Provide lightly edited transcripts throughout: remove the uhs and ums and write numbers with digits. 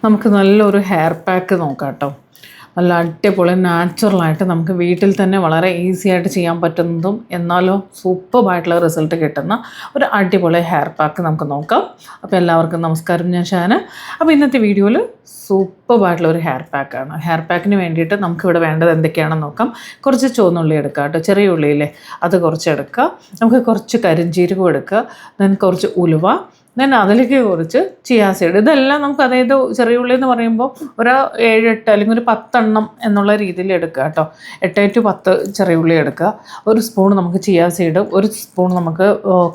നമുക്ക് നല്ലൊരു hair pack നോക്കാം കേട്ടോ. നല്ല അടിപൊളി നാച്ചുറലായിട്ട് നമുക്ക് വീട്ടിൽ തന്നെ വളരെ ഈസി ആയിട്ട് ചെയ്യാൻ പറ്റുന്നതും എന്നാലോ സൂപ്പറായിട്ടുള്ള റിസൾട്ട് കിട്ടുന്ന ഒരു അടിപൊളി ഹെയർ പാക്ക് നമുക്ക് നോക്കാം. അപ്പോൾ എല്ലാവർക്കും നമസ്കാരം, ഞാൻ ഷാന. അപ്പോൾ ഇന്നത്തെ വീഡിയോയിൽ സൂപ്പറായിട്ടുള്ള ഒരു ഹെയർ പാക്കാണ്. ഹെയർ പാക്കിന് വേണ്ടിയിട്ട് നമുക്കിവിടെ വേണ്ടത് എന്തൊക്കെയാണെന്ന് നോക്കാം. കുറച്ച് ചുവന്നുള്ളി എടുക്കുക കേട്ടോ, ചെറിയ ഉള്ളിയില്ലേ, അത് കുറച്ച് എടുക്കുക. നമുക്ക് കുറച്ച് കരിഞ്ജീരകം എടുക്കുക, then കുറച്ച് ഉലുവ, then അതിലേക്ക് കുറച്ച് ചിയാ സീഡ്. ഇതെല്ലാം നമുക്ക്, അതായത് ചെറിയ ഉള്ളി എന്ന് പറയുമ്പോൾ ഒരു 7-8 അല്ലെങ്കിൽ ഒരു 10 എണ്ണം എന്നുള്ള രീതിയിൽ എടുക്കുക കേട്ടോ. 8 to 10 ചെറിയ ഉള്ളി എടുക്കുക. ഒരു സ്പൂൺ നമുക്ക് ചിയാ സീഡ്, ഒരു സ്പൂൺ നമുക്ക്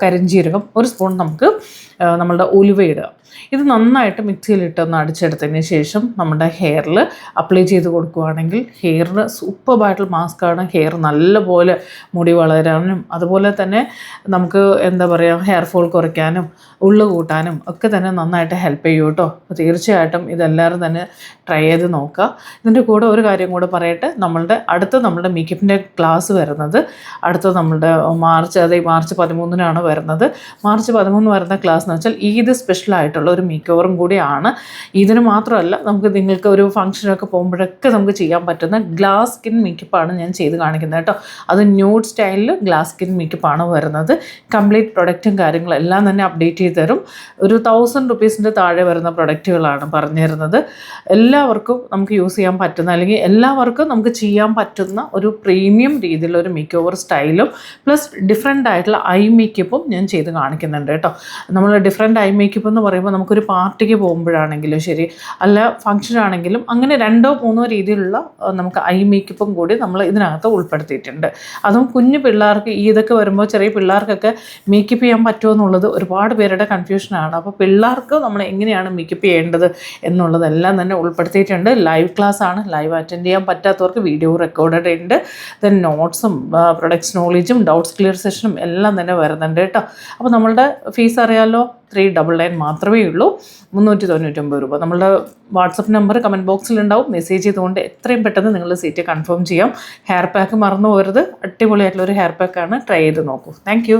കരിഞ്ജീരകം, ഒരു സ്പൂൺ നമുക്ക് നമ്മളുടെ ഉലുവ ഇടുക. ഇത് നന്നായിട്ട് മിക്സിയിലിട്ടൊന്ന് അടിച്ചെടുത്തതിന് ശേഷം നമ്മുടെ ഹെയറിൽ അപ്ലൈ ചെയ്ത് കൊടുക്കുകയാണെങ്കിൽ ഹെയറിന് സൂപ്പറായിട്ടുള്ള മാസ്കാണ്. ഹെയർ നല്ലപോലെ മുടി വളരാനും അതുപോലെ തന്നെ നമുക്ക് എന്താ പറയുക, ഹെയർ ഫോൾ കുറയ്ക്കാനും ഉള്ളു കൂട്ടാനും ഒക്കെ തന്നെ നന്നായിട്ട് ഹെൽപ്പ് ചെയ്യും കേട്ടോ. അപ്പോൾ തീർച്ചയായിട്ടും ഇതെല്ലാവരും തന്നെ ട്രൈ ചെയ്ത് നോക്കുക. ഇതിൻ്റെ കൂടെ ഒരു കാര്യം കൂടെ പറയട്ടെ, നമ്മളുടെ മേക്കപ്പിൻ്റെ ക്ലാസ് വരുന്നത് നമ്മളുടെ മാർച്ച് 13 വരുന്നത്. മാർച്ച് 13 വരുന്ന ക്ലാസ് എന്ന് വെച്ചാൽ ഈദ് സ്പെഷ്യലായിട്ടുള്ള ഒരു മേക്ക് ഓവറും കൂടിയാണ്. ഇതിന് മാത്രമല്ല, നിങ്ങൾക്ക് ഒരു ഫംഗ്ഷനൊക്കെ പോകുമ്പോഴൊക്കെ നമുക്ക് ചെയ്യാൻ പറ്റുന്ന ഗ്ലാസ് സ്കിൻ മേക്കപ്പാണ് ഞാൻ ചെയ്ത് കാണിക്കുന്നത് കേട്ടോ. അത് ന്യൂഡ് സ്റ്റൈലിൽ ഗ്ലാസ് സ്കിൻ മേക്കപ്പാണ് വരുന്നത്. കംപ്ലീറ്റ് പ്രൊഡക്റ്റും കാര്യങ്ങളും എല്ലാം തന്നെ അപ്ഡേറ്റ് ചെയ്ത് തരും. ഒരു 1000 റുപ്പീസിൻ്റെ താഴെ വരുന്ന പ്രൊഡക്റ്റുകളാണ് പറഞ്ഞു തരുന്നത്. എല്ലാവർക്കും നമുക്ക് യൂസ് ചെയ്യാൻ പറ്റുന്ന, അല്ലെങ്കിൽ എല്ലാവർക്കും നമുക്ക് ചെയ്യാൻ പറ്റുന്ന ഒരു പ്രീമിയം രീതിയിലുള്ള ഒരു മേക്ക് ഓവർ സ്റ്റൈലും പ്ലസ് ഡിഫറെൻ്റ് ആയിട്ടുള്ള ഐ മേക്കപ്പും ഞാൻ ചെയ്ത് കാണിക്കുന്നുണ്ട് കേട്ടോ. നമ്മൾ ഡിഫറെൻ്റ് ഐ മേക്കപ്പ് എന്ന് പറയുമ്പോൾ നമുക്കൊരു പാർട്ടിക്ക് പോകുമ്പോഴാണെങ്കിലും ശരി, അല്ല ഫംഗ്ഷൻ ആണെങ്കിലും അങ്ങനെ 2-3 രീതിയിലുള്ള നമുക്ക് ഐ മേക്കപ്പും കൂടി നമ്മൾ ഇതിനകത്ത് ഉൾപ്പെടുത്തിയിട്ടുണ്ട്. അതും കുഞ്ഞു പിള്ളേർക്ക്, ഇതൊക്കെ വരുമ്പോൾ ചെറിയ പിള്ളേർക്കൊക്കെ മേക്കപ്പ് ചെയ്യാൻ പറ്റുമോ എന്നുള്ളത് ഒരുപാട് പേരുടെ കൺഫ്യൂഷനാണ്. അപ്പോൾ പിള്ളേർക്ക് നമ്മൾ എങ്ങനെയാണ് മേക്കപ്പ് ചെയ്യേണ്ടത് എന്നുള്ളതെല്ലാം തന്നെ ഉൾപ്പെടുത്തിയിട്ടുണ്ട്. ലൈവ് ക്ലാസ് ആണ്. ലൈവ് അറ്റൻഡ് ചെയ്യാൻ പറ്റാത്തവർക്ക് വീഡിയോ റെക്കോർഡഡ് ഉണ്ട്. ദെൻ നോട്ട്സും പ്രൊഡക്ട്സ് നോളേജും ഡൗട്ട്സ് ക്ലിയർ സെഷനും എല്ലാം തന്നെ വരുന്നുണ്ട് കേട്ടോ. അപ്പോൾ നമ്മളുടെ ഫീസ് അറിയാമല്ലോ, 399 മാത്രമേ ഉള്ളൂ, 399 രൂപ. നമ്മളുടെ വാട്സപ്പ് നമ്പർ കമൻറ്റ് ബോക്സിലുണ്ടാവും. മെസ്സേജ് ചെയ്തുകൊണ്ട് എത്രയും പെട്ടെന്ന് നിങ്ങൾ സീറ്റ് കൺഫേം ചെയ്യാം. ഹെയർ പാക്ക് മറന്നു പോകരുത്. അടിപൊളിയായിട്ടുള്ളൊരു ഹെയർ പാക്കാണ്. ട്രൈ ചെയ്ത് നോക്കൂ. താങ്ക്